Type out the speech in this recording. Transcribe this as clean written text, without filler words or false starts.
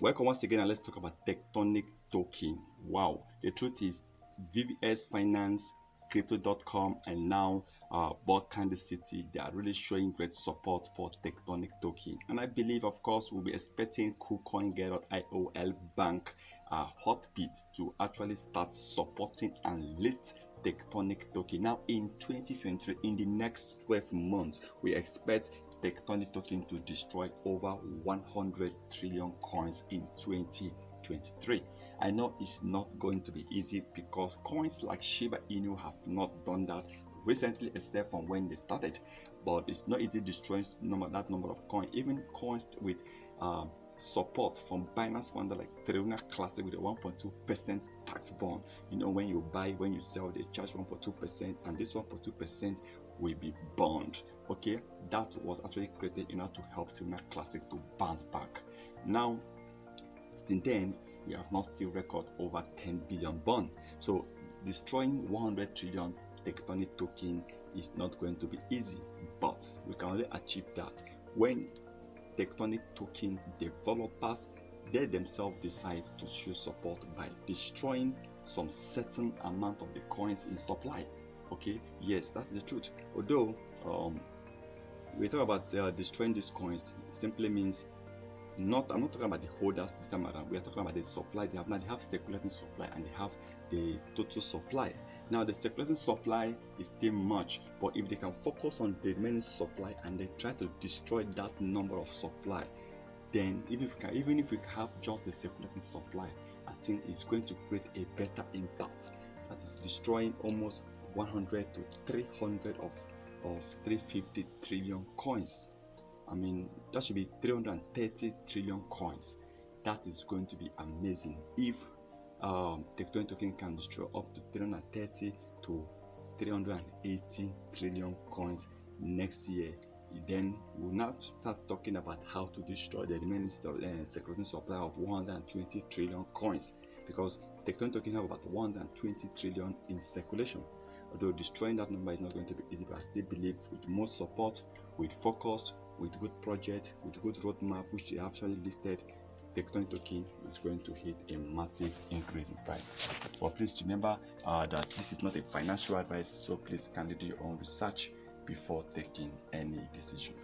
Welcome once again, and let's talk about Tectonic token. Wow, the truth is, VVS Finance, Crypto.com, and now Board Kansas City, they are really showing great support for Tectonic token. And I believe, of course, we'll be expecting Kucoin, Get.io, Bank, Hotbit to actually start supporting and list Tectonic token. Now, in 2023, in the next 12 months, we expect Tectonic token to destroy over 100 trillion coins in 2023. I know it's not going to be easy because coins like Shiba Inu have not done that recently, except from when they started. But it's not easy destroying that number of coins. Even coins with support from Binance founder like Tonic Classic with a 1.2% tax bond. You know, when you buy, when you sell, they charge 1.2%, and this 1.2% will be bond. Okay, that was actually created in order to help Tonic Classic to bounce back. Now, since then, we have not still record over 10 billion bond. So destroying 100 trillion Tectonic token is not going to be easy, but we can only achieve that when Tectonic token developers, they themselves decide to show support by destroying some certain amount of the coins in supply. Okay, yes, that's the truth. Although we talk about destroying these coins, it simply means I'm not talking about the holders this time around. We are talking about the supply they have. Now they have circulating supply and they have the total supply. Now the circulating supply is still much, but if they can focus on the remaining supply and they try to destroy that number of supply, then even if we have just the circulating supply, I think it's going to create a better impact. That is destroying almost 100 to 300 of 350 trillion coins. I mean, that should be 330 trillion coins. That is going to be amazing. If Tectonic token can destroy up to 330 to 380 trillion coins next year, then we'll now start talking about how to destroy the remaining circulating supply of 120 trillion coins, because Tectonic token have about 120 trillion in circulation. Although destroying that number is not going to be easy, but I still believe with more support, with focus, with good project, with good roadmap, which they actually listed, Tectonic token is going to hit a massive increase in price. But please remember that this is not a financial advice, so please kindly do your own research before taking any decision.